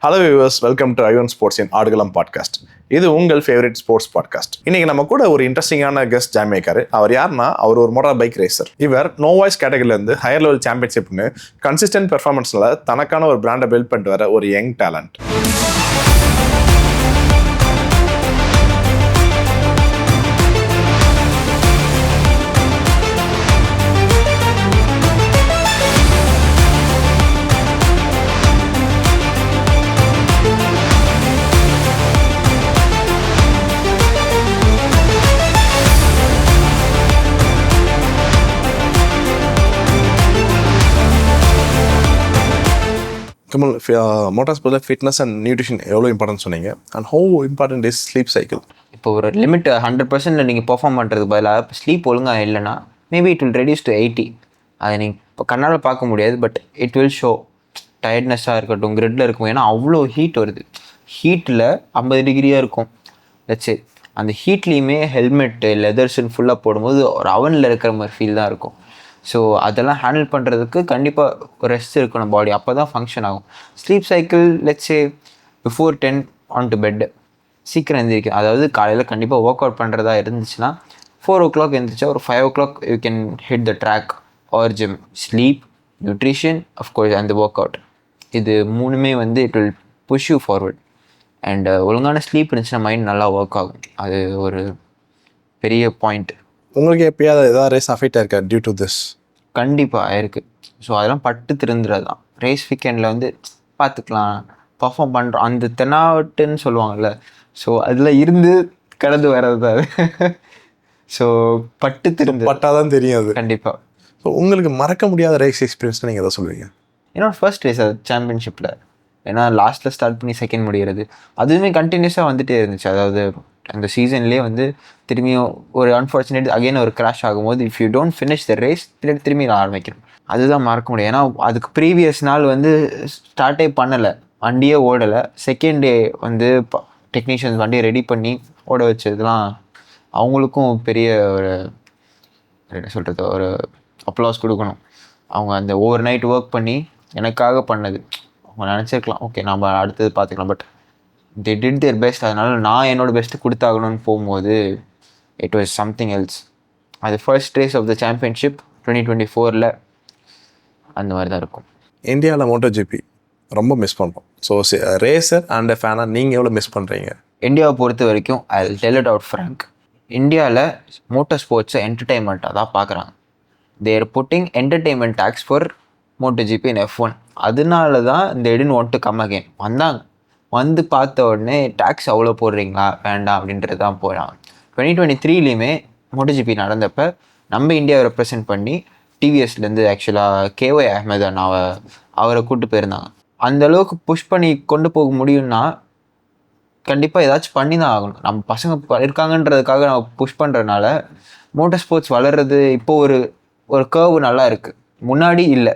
Hello viewers, welcome to Ivan sports in Aadukalam podcast. இது உங்கள் favourite sports podcast. இன்னைக்கு நம்ம கூட ஒரு இன்ட்ரெஸ்டிங்கான கெஸ்ட் ஜாயின் பண்ணியிருக்காரு. அவர் யாருன்னா, அவர் ஒரு மோட்டார் பைக் ரேசர். இவர் நோ வாய்ஸ் கேட்டகரியில இருந்து ஹையர் லெவல் சாம்பியன்ஷிப்னு கன்சிஸ்டன்ட் பெர்ஃபார்மன்ஸ்ல தனக்கான ஒரு பிராண்டை பில்ட் பண்ணிட்டு வர ஒரு யங் டேலண்ட். கமல், மோட்டார் ஸ்போர்ட்ஸில் ஃபிட்னஸ் அண்ட் நியூட்ரிஷன் எவ்வளோ இம்பார்ட்டன்ட் சொன்னீங்க, and how important is sleep cycle? இப்போ ஒரு லிமிட் 100% நீங்கள் பெர்ஃபார்ம் பண்ணுறதுக்கு பதிலாக இப்போ ஸ்லீப் ஒழுங்காக இல்லைன்னா maybe it will reduce to 80. அதை நீங்கள் இப்போ கண்ணால் பார்க்க முடியாது, பட் இட் வில் ஷோ. டயர்ட்னஸாக இருக்கட்டும், கிரிட்டில் இருக்கும், ஏன்னா அவ்வளோ ஹீட் வருது. ஹீட்டில் 50 டிகிரியாக இருக்கும். லட்சே அந்த ஹீட்லேயுமே ஹெல்மெட்டு லெதர்ஸ்ன்னு ஃபுல்லாக போடும்போது ஒரு அவனில் இருக்கிற மாதிரி ஃபீல் தான் இருக்கும். ஸோ அதெல்லாம் ஹேண்டில் பண்ணுறதுக்கு கண்டிப்பாக ரெஸ்ட் இருக்கணும் பாடி, அப்போ தான் ஃபங்க்ஷன் ஆகும். Sleep cycle let's say before 10 on to bed சீக்கிரம் எழுந்திரிக்கும். அதாவது காலையில் கண்டிப்பாக ஒர்க் அவுட் பண்ணுறதா இருந்துச்சுன்னா 4 o'clock எழுந்திரிச்சா ஒரு 5 o'clock you can hit the track or gym. Sleep, nutrition, of course and work out, இது மூணுமே வந்து it will push you forward. And ஒழுங்கான ஸ்லீப் இருந்துச்சுன்னா மைண்ட் நல்லா ஒர்க் ஆகும். அது ஒரு பெரிய பாயிண்ட். உங்களுக்கு எப்பயாவது ஏதாவது ரேஸ் அஃபெக்ட் ஆயிருக்கா டியூ டு திஸ்? கண்டிப்பாக ஆயிருக்கு. ஸோ அதெல்லாம் பட்டு திருந்துறது தான். ரேஸ் வீக்கெண்டில் வந்து பார்த்துக்கலாம், பர்ஃபார்ம் பண்ணுறோம், அந்த தென்னாவட்டுன்னு சொல்லுவாங்கள்ல, ஸோ அதில் இருந்து கடந்து வர்றது தான் அது. ஸோ பட்டு திருந்து பட்டாதான் தெரியும் அது. கண்டிப்பாக. ஸோ உங்களுக்கு மறக்க முடியாத ரேஸ் எக்ஸ்பீரியன்ஸ் நீங்கள் எதை சொல்லுவீங்க? ஏன்னா ஃபர்ஸ்ட் ரேஸ் அது சாம்பியன்ஷிப்பில், ஏன்னா லாஸ்ட்டில் ஸ்டார்ட் பண்ணி செகண்ட் முடிகிறது, அதுவுமே கண்டினியூஸாக வந்துகிட்டே இருந்துச்சு. அதாவது அந்த சீசன்லேயே வந்து திரும்பியும் ஒரு அன்ஃபார்ச்சுனேட் அகைன் ஒரு கிராஷ் ஆகும்போது if you don't finish the race திரும்பி ஆரம்பிக்கணும். அதுதான் மறக்க முடியும். ஏன்னா அதுக்கு ப்ரீவியஸ் நாள் வந்து ஸ்டார்ட்டே பண்ணலை, வண்டியே ஓடலை. செகண்ட் டே வந்து டெக்னீஷியன்ஸ் வண்டியை ரெடி பண்ணி ஓட வச்சதுலாம் அவங்களுக்கும் பெரிய ஒரு என்ன சொல்கிறது, ஒரு அப்ளாஸ் கொடுக்கணும். அவங்க அந்த ஓவர் நைட் ஒர்க் பண்ணி எனக்காக பண்ணது. அவங்க நினச்சிருக்கலாம் ஓகே நம்ம அடுத்தது பார்த்துக்கலாம், but they did their best. அதனால் நான் என்னோடய பெஸ்ட்டு கொடுத்தாகணும்னு போகும்போது இட் வாஸ் சம்திங் எல்ஸ். அது first race of the championship 2024 அந்த மாதிரி தான் இருக்கும். இந்தியாவில் மோட்டோ ஜிபி ரொம்ப மிஸ் பண்ணுறோம். ஸோ ரேசர் அண்ட் ஃபேனாக நீங்கள் எவ்வளோ மிஸ் பண்ணுறீங்க? இந்தியாவை பொறுத்த வரைக்கும் I will tell it out frank, இந்தியாவில் மோட்டர் ஸ்போர்ட்ஸை என்டர்டெயின்மெண்ட்டாக தான் பார்க்குறாங்க. There putting entertainment tags for Moto GP in F1. அதனால தான் இந்த didn't want to come again வந்தாங்க. வந்து பார்த்த உடனே டேக்ஸ் அவ்வளோ போடுறீங்களா, வேண்டாம் அப்படின்றது தான் போகிறாங்க. 2023 மோட்டோஜிபி நடந்தப்போ நம்ம இந்தியாவை ரெப்ரசென்ட் பண்ணி டிவிஎஸ்லேருந்து ஆக்சுவலாக KY அஹ்மத் அவரை கூப்பிட்டு போயிருந்தாங்க. அந்தளவுக்கு புஷ் பண்ணி கொண்டு போக முடியும்னா கண்டிப்பாக ஏதாச்சும் பண்ணி தான் ஆகணும். நம்ம பசங்க இருக்காங்கன்றதுக்காக நம்ம புஷ் பண்ணுறதுனால மோட்டர் ஸ்போர்ட்ஸ் வளர்கிறது இப்போ ஒரு கர்வ் நல்லா இருக்குது. முன்னாடி இல்லை,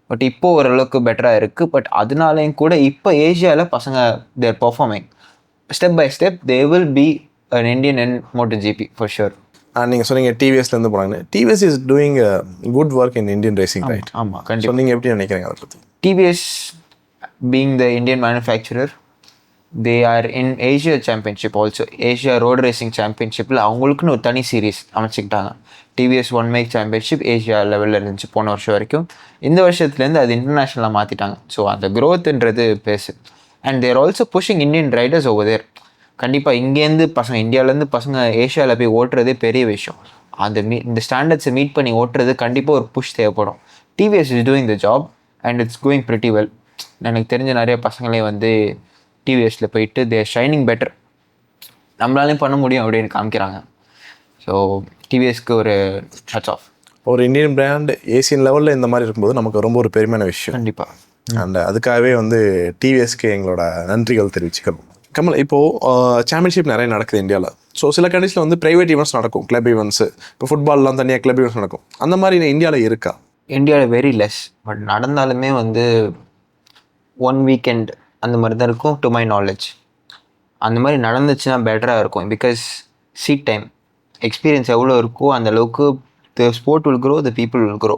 பட் இப்போ ஓரளவுக்கு பெட்டராக இருக்குது. பட் அதனாலையும் கூட இப்போ ஏஷியாவில் பசங்க they're performing step by step they will be an Indian in MotoGP for sure. நீங்கள் சொன்னீங்க டிவிஎஸ்லேருந்து போனாங்க. TVS is doing good work in Indian racing, right? ஆமாம், கண்டிப்பாக. நீங்கள் எப்படி நினைக்கிறீங்க அதை பற்றி? TVS being the Indian manufacturer, they are in Asia championship also. Asia road racing சாம்பியன்ஷிப்பில் அவங்களுக்குன்னு ஒரு தனி சீரீஸ் அமைச்சிக்கிட்டாங்க. TVS one make championship Asia லெவலில் இருந்துச்சு போன வருஷம் வரைக்கும். இந்த வருஷத்துலேருந்து அது இன்டர்நேஷ்னலாக மாற்றிட்டாங்க. ஸோ அந்த க்ரோத்துன்றது பேசு. And there also pushing Indian riders over there. கண்டிப்பாக இங்கேருந்து பசங்க, இந்தியாவிலேருந்து பசங்க ஏஷியாவில் போய் ஓட்டுறதே பெரிய விஷயம். இந்த ஸ்டாண்டர்ட்ஸை மீட் பண்ணி ஓட்டுறது கண்டிப்பாக ஒரு புஷ் தேவைப்படும். TVS is doing the job and it's going pretty well. எனக்கு தெரிஞ்ச நிறைய பசங்களே வந்து டிவிஎஸில் போயிட்டு தேர் ஷைனிங் பெட்டர், நம்மளாலையும் பண்ண முடியும் அப்படின்னு காமிக்கிறாங்க. ஸோ டிவிஎஸ்க்கு ஒரு ஹேட்ஸ் ஆஃப். ஒரு இந்தியன் பிராண்ட் ஏசியன் லெவலில் இந்த மாதிரி இருக்கும்போது நமக்கு ரொம்ப ஒரு பெருமையான விஷயம். கண்டிப்பாக. அண்ட் அதுக்காகவே வந்து டிவிஎஸ்க்கு எங்களோட நன்றிகள் தெரிவிச்சுக்கணும். கமல், இப்போது சாம்பியன்ஷிப் நிறைய நடக்குது இந்தியாவில். ஸோ சில கண்ட்ரீஸில் வந்து ப்ரைவேட் ஈவெண்ட்ஸ் நடக்கும், கிளப் ஈவெண்ட்ஸு. இப்போ ஃபுட்பால்லாம் தனியாக கிளப் ஈவெண்ட்ஸ் நடக்கும். அந்த மாதிரி இந்தியாவில் இருக்கா? இந்தியாவில் வெரி லெஸ், பட் நடந்தாலுமே வந்து 1 weekend அந்த மாதிரி தான் இருக்கும் டு மை நாலேஜ். அந்த மாதிரி நடந்துச்சுன்னா பெட்டராக இருக்கும். பிகாஸ் சீட் டைம் எக்ஸ்பீரியன்ஸ் எவ்வளோ இருக்கோ அந்த அளவுக்கு the sport will grow, the people will grow.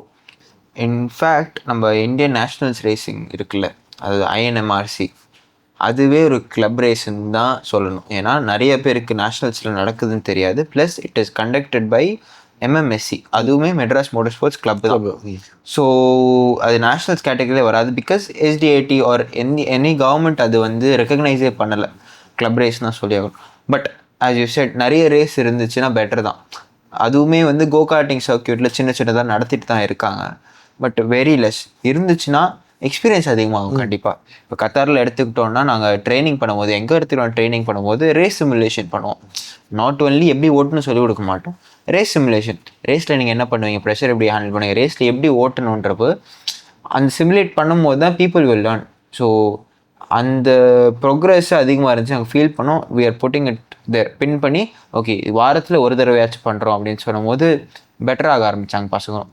In fact நம்ம இந்தியன் நேஷ்னல்ஸ் ரேசிங் இருக்குல்ல, அது INMRC, அதுவே ஒரு கிளப் ரேஸ்ன்னு தான் சொல்லணும். ஏன்னா நிறைய பேருக்கு நேஷ்னல்ஸில் நடக்குதுன்னு தெரியாது. Plus it is conducted by MMSC, அதுவுமே மெட்ராஸ் மோட்டார் ஸ்போர்ட்ஸ் கிளப் தான். ஸோ அது நேஷ்னல்ஸ் கேட்டகரியிலே வராது. Because SDAT or any government அது வந்து ரெக்கக்னைஸே பண்ணலை கிளப் ரேஸ் தான் சொல்லி ஆகும். பட் ஆஸ் யூ செட் நிறைய ரேஸ் இருந்துச்சுன்னா பெட்டர் தான். அதுவுமே வந்து கோ கார்ட்டிங் சர்க்கியூட்டில் சின்ன சின்னதாக நடத்திட்டு தான் இருக்காங்க. பட் வெரி லெஸ் இருந்துச்சுன்னா எக்ஸ்பீரியன்ஸ் அதிகமாகும் கண்டிப்பாக. இப்போ கத்தாரில் எடுத்துக்கிட்டோம்னா நாங்கள் ட்ரைனிங் பண்ணும்போது எங்கே எடுத்துக்கிறோம், ட்ரைனிங் பண்ணும்போது ரேஸ் சிமுலேஷன் பண்ணுவோம். நாட் ஒன்லி எப்படி ஓட்டணும்னு சொல்லிக் கொடுக்க மாட்டோம், ரேஸ் சிமுலேஷன். ரேஸில் நீங்கள் என்ன பண்ணுவீங்க, ப்ரெஷர் எப்படி ஹேண்டில் பண்ணுவீங்க, ரேஸில் எப்படி ஓட்டணுன்றப்போ அந்த சிமுலேட் பண்ணும்போது தான் பீப்புள் வில் லேர்ன். ஸோ அந்த ப்ரோக்ரஸ் அதிகமாக இருந்துச்சு, நாங்கள் ஃபீல் பண்ணோம். வி ஆர் புட்டிங் இட் தேர், பின் பண்ணி ஓகே வாரத்தில் ஒரு தடவையாச்சும் பண்ணுறோம் அப்படின்னு சொல்லும்போது பெட்டராக ஆரம்பித்தாங்க பசங்களும்.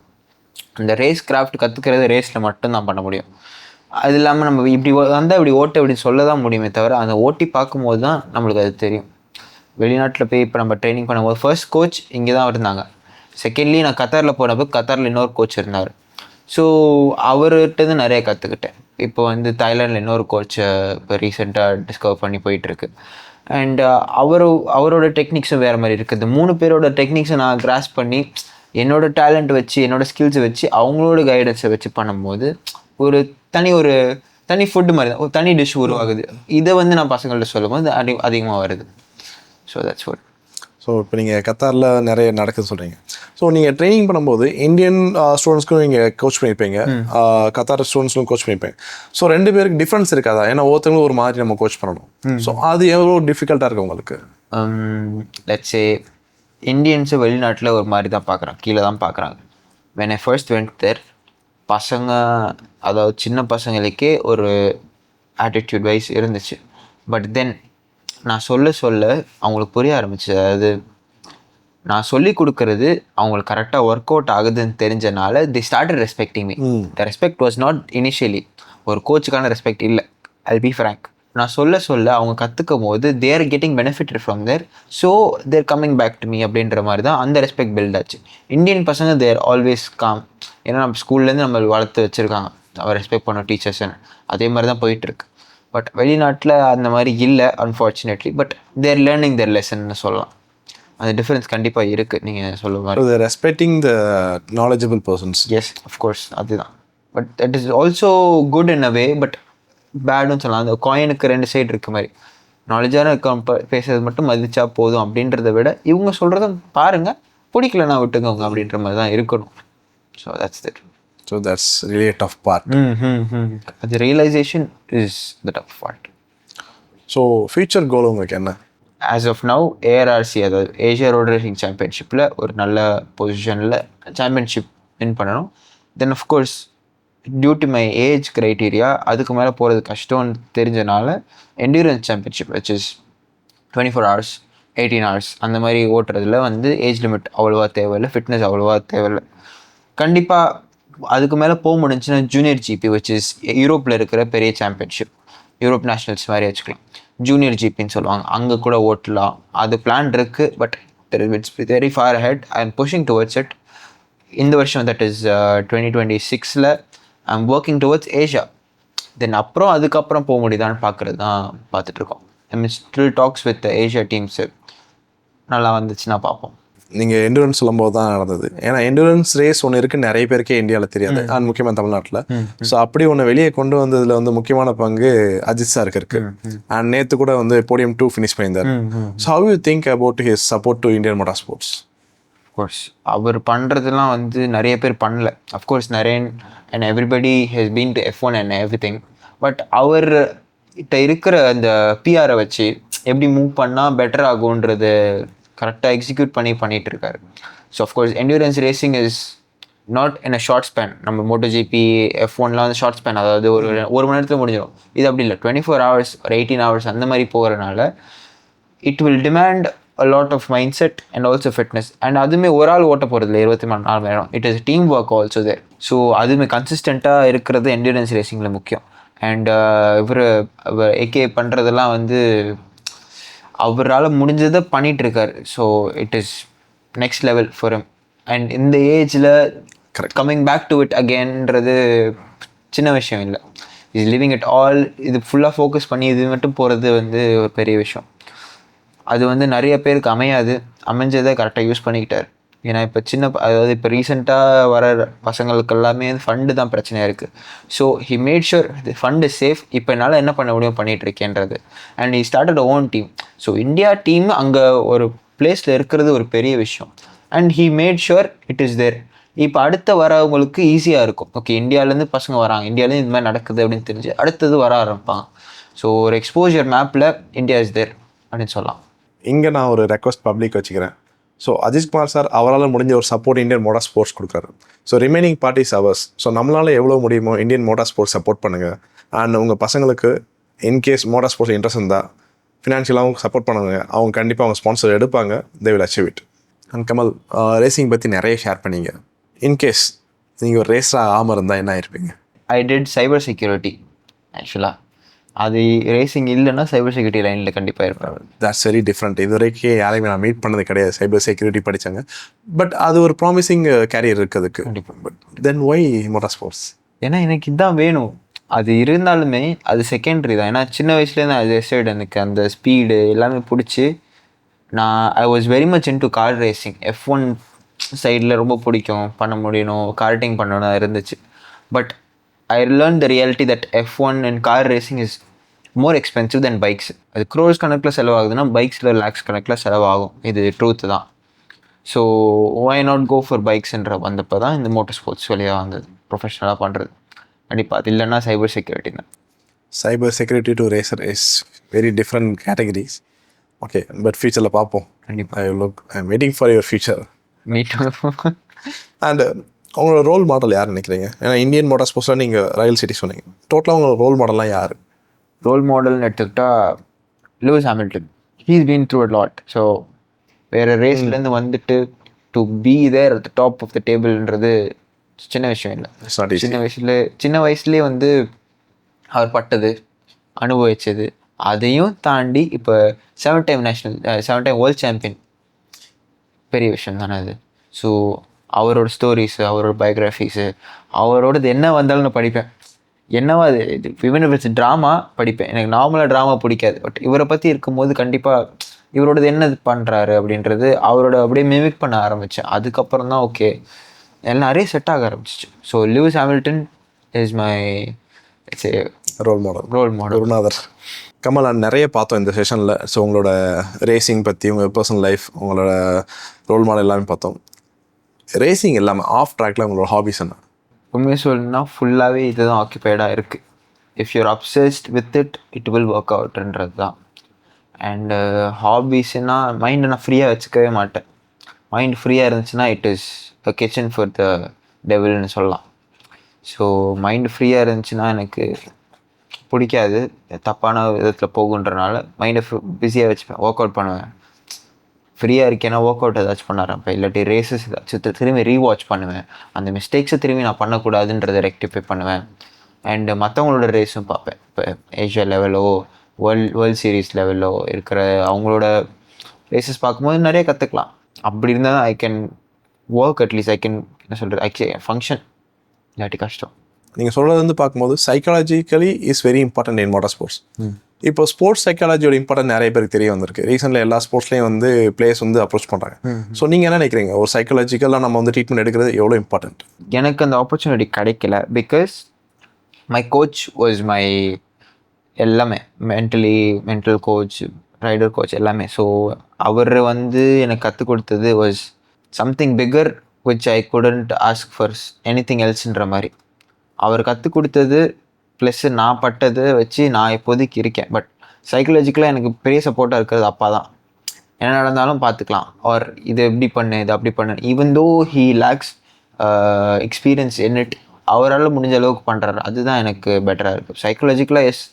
அந்த ரேஸ் கிராஃப்ட் கற்றுக்கிறது ரேஸில் மட்டும்தான் பண்ண முடியும். அது இல்லாமல் நம்ம இப்படி வந்தால் இப்படி ஓட்ட அப்படின்னு சொல்ல தான் முடியுமே தவிர அந்த ஓட்டி பார்க்கும்போது தான் நம்மளுக்கு அது தெரியும். வெளிநாட்டில் போய் இப்போ நம்ம ட்ரைனிங் பண்ணும்போது ஃபர்ஸ்ட் கோச் இங்கே தான் இருந்தாங்க. செகண்ட்லி நான் கத்தாரில் போனப்போ கத்தாரில் இன்னொரு கோச் இருந்தார். ஸோ அவர்கிட்ட நிறைய கற்றுக்கிட்டேன். இப்போ வந்து தாய்லாண்டில் இன்னொரு கோச்சை இப்போ ரீசெண்டாக டிஸ்கவர் பண்ணி போயிட்டுருக்கு. அண்ட் அவரோட டெக்னிக்ஸும் வேறு மாதிரி இருக்குது. 3 பேரோட டெக்னிக்ஸை நான் கிராஸ் பண்ணி என்னோட டேலண்ட் வச்சு என்னோட ஸ்கில்ஸை வச்சு அவங்களோட கைடன்ஸை வச்சு பண்ணும்போது ஒரு தனி ஃபுட்டு மாதிரி தான், ஒரு தனி டிஷ் உருவாகுது. இதை வந்து நான் பசங்கள்ட்ட சொல்லும்போது அதிகமாக வருது. So that's what. ஸோ இப்போ நீங்கள் கத்தாரில் நிறைய நடக்குதுன்னு சொல்கிறீங்க. ஸோ நீங்கள் ட்ரைனிங் பண்ணும்போது இந்தியன் ஸ்டூடெண்ட்ஸ்க்கும் நீங்கள் கோச் பண்ணியிருப்பீங்க, கத்தார் ஸ்டூடெண்ட்ஸ்க்கும் கோச் பண்ணியிருப்பீங்க. ஸோ 2 பேருக்கு டிஃப்ரென்ஸ் இருக்காதா? ஏன்னா ஒருத்தவங்களும் ஒரு மாதிரி நம்ம கோச் பண்ணணும். ஸோ அது எவ்வளோ டிஃபிகல்ட்டாக இருக்குது உங்களுக்கு? லெட்ஸ் சே இந்தியன்ஸை வெளிநாட்டில் ஒரு மாதிரி தான் பார்க்குறாங்க, கீழே தான் பார்க்குறாங்க. When I first went there பசங்க, அதாவது சின்ன பசங்களுக்கே ஒரு ஆட்டிடியூட் வைஸ் இருந்துச்சு. பட் தென் நான் சொல்ல அவங்களுக்கு புரிய ஆரம்பிச்சு. அதாவது நான் சொல்லி கொடுக்கறது அவங்களுக்கு கரெக்டாக ஒர்க் அவுட் ஆகுதுன்னு தெரிஞ்சனால they started respecting me. The respect was not initially ஒரு கோச்சுக்கான ரெஸ்பெக்ட் இல்லை. I'll be frank. நான் சொல்ல அவங்க கற்றுக்கும் போது they're getting benefitted from there, so they're coming back to me அப்படின்ற மாதிரி தான் அந்த ரெஸ்பெக்ட் பில்ட் ஆச்சு. இந்தியன் பசங்க தேர் ஆல்வேஸ் காம். ஏன்னா நம்ம ஸ்கூல்லேருந்து நம்ம வளர்த்து வச்சுருக்காங்க அவர் ரெஸ்பெக்ட் பண்ண டீச்சர்ஸ்ன்னு. அதே மாதிரி தான் போயிட்டுருக்கு. பட் வெளிநாட்டில் அந்த மாதிரி இல்லை unfortunately. But their learning their லெசன்னு சொல்லலாம். அந்த டிஃப்ரென்ஸ் கண்டிப்பாக இருக்குது நீங்கள் சொல்ல மாதிரி. Respecting the knowledgeable persons. Yes of course அதுதான். But that is also good in a way, but பேடுன்னு சொல்லலாம். அந்த காயினுக்கு 2 சைடு இருக்க மாதிரி. நாலேஜான பேசுறது மட்டும் மதிச்சா போதும் அப்படின்றத விட இவங்க சொல்கிறத பாருங்கள், பிடிக்கலன்னா விட்டுக்கோங்க அப்படின்ற மாதிரி தான் இருக்கணும். So that's that. So that's really a tough part. அது realisation is the tough part. So future goal உங்களுக்கு என்ன? ஆஸ் ஆஃப் நவ் ARRC, அதாவது ஏஷியா ரோட் ரேசிங் சாம்பியன்ஷிப்பில் ஒரு நல்ல பொசிஷனில் சாம்பியன்ஷிப் வின் பண்ணணும். Then of course due to my age criteria அதுக்கு மேலே போகிறது கஷ்டம்னு தெரிஞ்சனால endurance championship which is 24 hours 18 hours அந்த மாதிரி ஓட்டுறதுல வந்து ஏஜ் லிமிட் அவ்வளோவா தேவையில்லை, ஃபிட்னஸ் அவ்வளோவா தேவையில்லை. கண்டிப்பாக அதுக்கு மேலே போக முடிஞ்சுன்னா ஜூனியர் ஜிபி விச் இஸ் யூரோப்பில் இருக்கிற பெரிய சாம்பியன்ஷிப், யூரோப் நேஷ்னல்ஸ் மாதிரி வச்சுக்கலாம். ஜூனியர் ஜிபின்னு சொல்லுவாங்க, அங்கே கூட ஓட்டலாம். அது பிளான் இருக்குது. But it's very far ahead. I am pushing towards it. இந்த வருஷம் that is 2026 I am working towards Asia. Then அப்புறம் அதுக்கப்புறம் போக முடியுதான்னு பார்க்குறது தான் பார்த்துட்ருக்கோம். I mean still talks with Asia teams. நல்லா வந்துச்சுன்னா பார்ப்போம். நீங்கள் எண்டூரன்ஸ் சொல்லும்போது தான் நடந்தது. ஏன்னா எண்டூரன்ஸ் ரேஸ் ஒன்று இருக்குது, நிறைய பேருக்கே இந்தியாவில் தெரியாது, அண்ட் முக்கியமாக தமிழ்நாட்டில். ஸோ அப்படி ஒன்று வெளியே கொண்டு வந்ததில் வந்து முக்கியமான பங்கு அஜித் சாருக்கு இருக்கு. அண்ட் நேற்று கூட வந்து போடியம் 2 ஃபினிஷ் பண்ணியிருந்தார். So how you think about his support to Indian motor sports? Of course அவர் பண்ணுறதுலாம் வந்து நிறைய பேர் பண்ணல. Of course Narain and everybody has been to F1 and every thing. But அவர்கிட்ட இருக்கிற அந்த பிஆரை வச்சு எப்படி மூவ் பண்ணால் பெட்டர் ஆகுன்றது கரெக்டாக எக்ஸிக்யூட் பண்ணிட்டு இருக்காரு. So of course endurance racing is not in a short span. நம்ம MotoGP F1லாம் வந்து ஷார்ட் ஸ்பேன், அதாவது ஒரு மணி நேரத்தில் முடிஞ்சிடும். இது அப்படி இல்லை, 24 hours ஒரு 18 hours அந்த மாதிரி போகிறனால it will demand a lot of mindset and also fitness. and அதுவுமே ஒரு ஆள் ஓட்ட போகிறதுல 24 மணி நேரம். It is team work also there. So அதுவுமே கன்சிஸ்டண்ட்டாக இருக்கிறது என்டியூரன்ஸ் ரேசிங்கில் முக்கியம். அண்ட் இவர் ஏகே பண்ணுறதெல்லாம் வந்து அவரால் முடிஞ்சதை பண்ணிகிட்ருக்கார். So it is next level for him. And இந்த ஏஜில் கம்மிங் பேக் டு இட் அகேன்றது சின்ன விஷயம் இல்லை. Is living it all. இது ஃபுல்லாக ஃபோக்கஸ் பண்ணி இது மட்டும் போகிறது வந்து ஒரு பெரிய விஷயம். அது வந்து நிறைய பேருக்கு அமையாது. அமைஞ்சதை கரெக்டாக யூஸ் பண்ணிக்கிட்டார். ஏன்னா இப்போ அதாவது இப்போ ரீசெண்டாக வர பசங்களுக்கு எல்லாமே ஃபண்டு தான் பிரச்சனையாக இருக்குது. So he made sure fund is safe. இப்போ என்னால் என்ன பண்ண முடியும் பண்ணிகிட்டு இருக்கேன்றது. And he started own team. So India team அங்கே ஒரு பிளேஸில் இருக்கிறது ஒரு பெரிய விஷயம். And he made sure it is there. இப்போ அடுத்த வரவங்களுக்கு ஈஸியாக இருக்கும். ஓகே, இந்தியாவிலேருந்து பசங்க வராங்க, இந்தியாவிலேருந்து இந்த மாதிரி நடக்குது அப்படின்னு தெரிஞ்சு அடுத்தது வர ஆரம்பிப்பாங்க. ஸோ ஒரு எக்ஸ்போஜர் மேப்பில் இந்தியா இஸ் தேர் அப்படின்னு சொல்லலாம். இங்கே நான் ஒரு ரெக்வஸ்ட் பப்ளிக் வச்சுக்கிறேன். ஸோ அஜித்குமார் சார் அவரால் முடிஞ்ச ஒரு சப்போர்ட் இந்தியன் மோட்டார் ஸ்போர்ட்ஸ் கொடுக்குறாரு. So remaining parties hours. So நம்மளால் எவ்வளோ முடியுமோ இந்தியன் மோட்டார் ஸ்போர்ட்ஸ் சப்போர்ட் பண்ணுங்கள். அண்ட் உங்கள் பசங்களுக்கு இன்கேஸ் மோட்டார் ஸ்போர்ட்ஸ் இன்ட்ரெஸ்ட் இருந்தால் ஃபினான்ஷியலாகவும் சப்போர்ட் பண்ணுங்க. அவங்க கண்டிப்பாக அவங்க ஸ்பான்சர் எடுப்பாங்க. They will achieve it. And Kamal, racing பற்றி நிறைய ஷேர் பண்ணீங்க. இன்கேஸ் நீங்கள் ஒரு ரேஸராக ஆகாமல் இருந்தால் என்ன ஆயிருப்பீங்க? I did cyber security. ஆக்சுவலாக அது ரேசிங் இல்லைன்னா சைபர் செக்யூரிட்டி லைனில் கண்டிப்பாக இருப்பாங்க. That's very different. இது வரைக்கும் யாரையுமே நான் மீட் பண்ணது கிடையாது சைபர் செக்யூரிட்டி படித்தாங்க. பட் அது ஒரு ப்ராமிசிங் கேரியர் இருக்குது அதுக்கு. கண்டிப்பாக. But then why motor sports? ஏன்னா எனக்கு இதுதான் வேணும். அது இருந்தாலுமே அது செகண்டரி தான். ஏன்னா சின்ன வயசுலேருந்து அது எஸ்டேட் எனக்கு அந்த ஸ்பீடு எல்லாமே பிடிச்சி I was very much into car racing. F1 சைடில் ரொம்ப பிடிக்கும், பண்ண முடியணும், கார்ட்டிங் பண்ணணும் இருந்துச்சு. But I learn the reality that F1 and car racing is more expensive then bikes. அது க்ரோர்ஸ் கணக்கில் செலவாகுதுன்னா பைக்ஸில் லேக்ஸ் கணக்கில் செலவாகும். இது ட்ரூத்து தான். So why not go for பைக்ஸ்ன்ற வந்தப்போ தான் இந்த மோட்டர் ஸ்போர்ட்ஸ் வழியாக வந்தது, ப்ரொஃபஷனலாக பண்ணுறது. கண்டிப்பாக அது இல்லைன்னா சைபர் செக்யூரிட்டி தான். Cyber security to racer is very different categories. Okay, but ஃபியூச்சரில் பார்ப்போம். கண்டிப்பாக. I am waiting for your future. Meet and உங்களோட ரோல் மாடல் யார் நினைக்கிறீங்க? ஏன்னா இந்தியன் மோட்டார் ஸ்போர்ட்ஸில் நீங்கள் ராயல் சிட்டி சொன்னீங்க. டோட்டலாக உங்களோட ரோல் மாடல்லாம் யார்? ரோல் மாடல்னு எடுத்துக்கிட்டால் Lewis Hamilton. He's been through a lot. So வேறு ரேஸ்லேருந்து வந்துட்டு to be there at the top of the டேபிள்ன்றது சின்ன விஷயம் இல்லை. சின்ன வயசுலேயே வந்து அவர் பட்டது, அனுபவிச்சது, அதையும் தாண்டி இப்போ 7 டைம் வேர்ல்ட் சாம்பியன், பெரிய விஷயம் தானே அது. ஸோ அவரோட ஸ்டோரிஸு, அவரோட பயோகிராஃபிஸு, அவரோடது என்ன வந்தாலும் நான் படிப்பேன். என்னவா அது இவன் வச்சு ட்ராமா படிப்பேன். எனக்கு நார்மலாக ட்ராமா பிடிக்காது. பட் இவரை பற்றி இருக்கும்போது கண்டிப்பாக இவரோடது என்ன பண்ணுறாரு அப்படின்றது அவரோட அப்படியே மிமிக் பண்ண ஆரம்பித்தேன். அதுக்கப்புறம் தான் ஓகே எல்லாம் நிறைய செட் ஆக ஆரம்பிச்சிச்சு. So Lewis Hamilton is my role model. குருநாதர். கமல், நிறைய பார்த்தோம் இந்த செஷனில். ஸோ உங்களோட ரேசிங் பற்றி, உங்கள் பர்சனல் லைஃப், உங்களோட ரோல் மாடல் எல்லாமே பார்த்தோம். ரேசிங் இல்லாமல் ஆஃப் ட்ராக்ல உங்களோட ஹாபிஸ் என்ன? உண்மையாக சொல்லணும்னா ஃபுல்லாகவே இது தான் ஆக்கியபைடாக இருக்குது. If you're obsessed with it will work அவுட்ன்றது தான். அண்டு ஹாபீஸ்னால் மைண்டை நான் ஃப்ரீயாக வச்சுக்கவே மாட்டேன். மைண்ட் ஃப்ரீயாக இருந்துச்சுன்னா it is a kitchen for the டெவில்னு சொல்லலாம். ஸோ மைண்ட் ஃப்ரீயாக இருந்துச்சுன்னா எனக்கு பிடிக்காது, தப்பான விதத்தில் போகுன்றனால மைண்டை பிஸியாக வச்சுப்பேன். ஒர்க் அவுட் பண்ணுவேன். ஃப்ரீயாக இருக்கேன்னா ஒர்க் அவுட் ஏதாச்சும் பண்ண ஆரம்பிப்பேன். இல்லாட்டி ரேசஸ் ஏதாச்சும் திரும்பி ரீவாட்ச் பண்ணுவேன். அந்த மிஸ்டேக்ஸை திரும்பி நான் பண்ணக்கூடாதுன்றதை ரெக்டிஃபை பண்ணுவேன். அண்டு மற்றவங்களோட ரேஸும் பார்ப்பேன். இப்போ ஏஷியா லெவலோ வேர்ல்ட் சீரீஸ் லெவலோ இருக்கிற அவங்களோட ரேசஸ் பார்க்கும்போது நிறைய கற்றுக்கலாம். அப்படி இருந்தால் தான் I can work, at least I can என்ன சொல்கிறது, ஐ கேன் ஃபங்க்ஷன். இல்லாட்டி கஷ்டம். நீங்கள் சொல்கிறது வந்து பார்க்கும்போது psychologically is very important in motor sports. இப்போ ஸ்போர்ட்ஸ் சைக்காலஜியோட இம்பார்ட்டன்ட் நிறைய பேருக்கு தெரிய வந்திருக்கு. ரீசெண்டில் எல்லா ஸ்போர்ட்ஸ்லேயும் வந்து பிளேயர்ஸ் வந்து அப்ரோச் பண்ணுறாங்க. ஸோ நீங்கள் என்ன நினைக்கிறீங்க, ஒரு சைக்காலஜிக்கலாக நம்ம வந்து ட்ரீட்மெண்ட் எடுக்கிறது எவ்வளோ இம்பார்ட்டன்ட்? எனக்கு அந்த ஆப்பர்ச்சுனிட்டி கிடைக்கல. Because my coach was my எல்லாமே, மென்டல் கோச், ரைடர் கோச் எல்லாமே. ஸோ அவர் வந்து எனக்கு கற்றுக் கொடுத்தது was something bigger which I couldn't ask for anything எல்ஸ்ன்ற மாதிரி. அவர் கற்றுக் கொடுத்தது ப்ளஸ்ஸு நான் பட்டதை வச்சு நான் இப்போதைக்கு இருக்கேன். பட் சைக்காலஜிக்கலாக எனக்கு பெரிய சப்போர்ட்டாக இருக்கிறது அப்பா தான். என்ன நடந்தாலும் பார்த்துக்கலாம், ஆர் இது எப்படி பண்ணு, இது அப்படி பண்ணு. Even though he lacks experience in it, அவரால் முடிஞ்ச அளவுக்கு பண்ணுறாரு. அதுதான் எனக்கு பெட்டராக இருக்குது. சைக்காலஜிக்கலாக yes,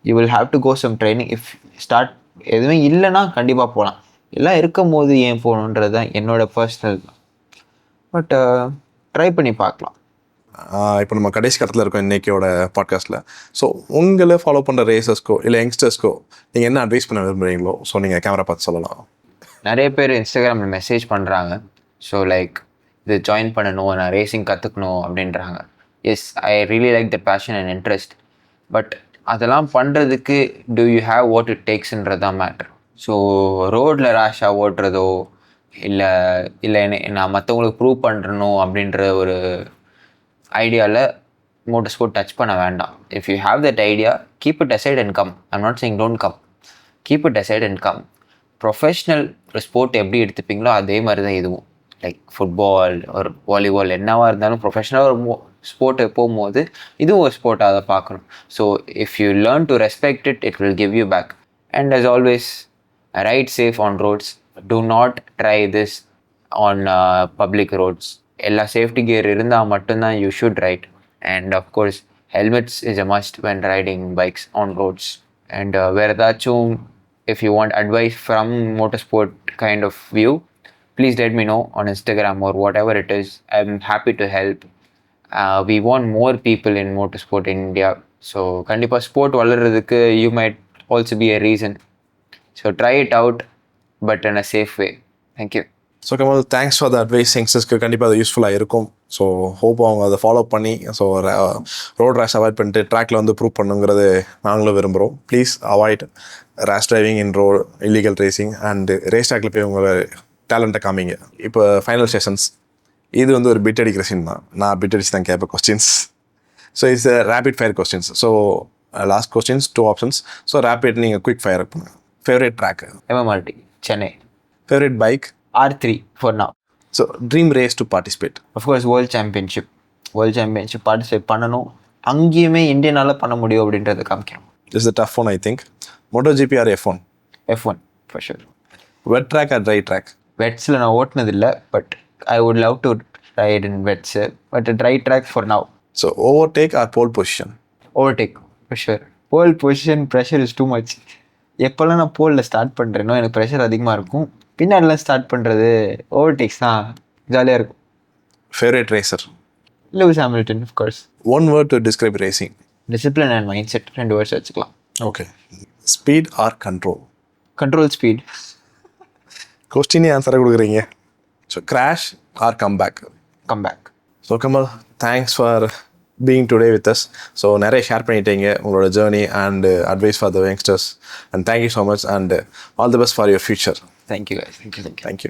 you will have to go some training. If start எதுவுமே இல்லைன்னா கண்டிப்பாக போகலாம். எல்லாம் இருக்கும் போது ஏன் போகணுன்றது தான் என்னோட பர்சனல். பட் ட்ரை பண்ணி பார்க்கலாம். இப்போ நம்ம கடைசி கட்டத்தில் இருக்கோம் இன்றைக்கியோட பாட்காஸ்ட்டில். ஸோ உங்களை ஃபாலோ பண்ணுற ரேசர்ஸ்க்கோ இல்லை யங்ஸ்டர்ஸ்க்கோ நீங்கள் என்ன அட்வைஸ் பண்ண விரும்புகிறீங்களோ ஸோ நீங்கள் கேமரா பார்த்து சொல்லலாம். நிறைய பேர் இன்ஸ்டாகிராமில் மெசேஜ் பண்ணுறாங்க. ஸோ லைக் இது ஜாயின் பண்ணணும், நான் ரேசிங் கற்றுக்கணும் அப்படின்றாங்க. Yes, I really like the passion and interest. But அதெல்லாம் பண்ணுறதுக்கு do you have what it takesன்றது தான் மேட்ரு. ஸோ ரோடில் ரேஷாக ஓட்டுறதோ இல்லை நான் மற்றவங்களுக்கு ப்ரூவ் பண்ணுறணும் அப்படின்ற ஒரு ஐடியாவில் மோட்டர் ஸ்போர்ட் டச் பண்ண வேண்டாம். If you have that idea, keep it aside and come. I'm not saying don't come, keep it aside and come. Professional ஒரு ஸ்போர்ட் எப்படி எடுத்துப்பீங்களோ அதே மாதிரி தான் இதுவும். லைக் ஃபுட்பால் ஒரு வாலிபால் என்னவாக இருந்தாலும் ப்ரொஃபஷ்னலாக ஒரு ஸ்போர்ட்டு போகும்போது இதுவும் ஒரு ஸ்போர்ட்டாக அதை பார்க்கணும். So if you learn to respect it, it will give you back. And as always, ride safe on roads. Do not try this on public roads. எல்லா சேஃப்டி கியர் இருந்தால் மட்டும்தான் you should ride. And of course, helmets is a must when riding bikes on roads. And வேறு ஏதாச்சும் if you want advice from motorsport kind of view, please let me know on Instagram or whatever it is. I'm happy to help. We want more people in motorsport in India. So கண்டிப்பாக sport வளர்கிறதுக்கு you might also be a reason. So try it out, but in a safe way. Thank you. So Kamal, thanks for the advice. யங்ஸ்டர்ஸ்க்கு கண்டிப்பாக அது யூஸ்ஃபுல்லாக இருக்கும். So hope அவங்க அதை follow பண்ணி ஸோ ரோட் ரேஷ் அவாய்ட் பண்ணிட்டு ட்ராக்ல வந்து ப்ரூவ் பண்ணுங்கிறது நாங்களும் விரும்புகிறோம். Please avoid rash driving in road, illegal racing and race ட்ராக்ல போய் உங்களை டேலண்ட்டை காமிங்க. இப்போ ஃபைனல் செஷன்ஸ் இது வந்து ஒரு பிட் அடிக்கிற சீன் தான். நான் பிட் அடிச்சு தான் கேட்பேன் questions. So it's rapid fire questions. So last questions 2 options. So rapid நீங்கள் குயிக் ஃபயர் பண்ணுங்க. Favourite track? MMRT, Chennai. Favourite bike? R3 for now. So dream race to participate? Of course, World Championship participate பண்ணணும். அங்கேயுமே இந்தியனால் பண்ண முடியும் அப்படின்றத காமிக்கணும். This is a tough one, I think. MotoGP or F1? F1 for sure. Wet track or dry track? வெட்ஸில் நான் ஓட்டினதில்லை, but I would love to ride in wets, but dry track for now. So overtake or pole position? Overtake for sure. Pole position pressure is too much. எப்போல்லாம் நான் போலில் start பண்ணுறேனோ எனக்கு pressure அதிகமாக இருக்கும். பின்னாடிலாம் start பண்ணுறது ஓவர்டேக்ஸ் தான் ஜாலியாக இருக்கும். Favorite racer? Lewis Hamilton of course. One word to describe racing? Discipline and mindset 2 words வச்சுக்கலாம். Okay. Speed or control? Control speed. கொஸ்டினே ஆன்சராக கொடுக்குறீங்க. So crash or comeback? Comeback. So Kamal, thanks for being today with us. So நிறைய share பண்ணிட்டீங்க உங்களோட journey and advice for the youngsters. And thank you so much and all the best for your future. Thank you guys. Thank you. Thank you.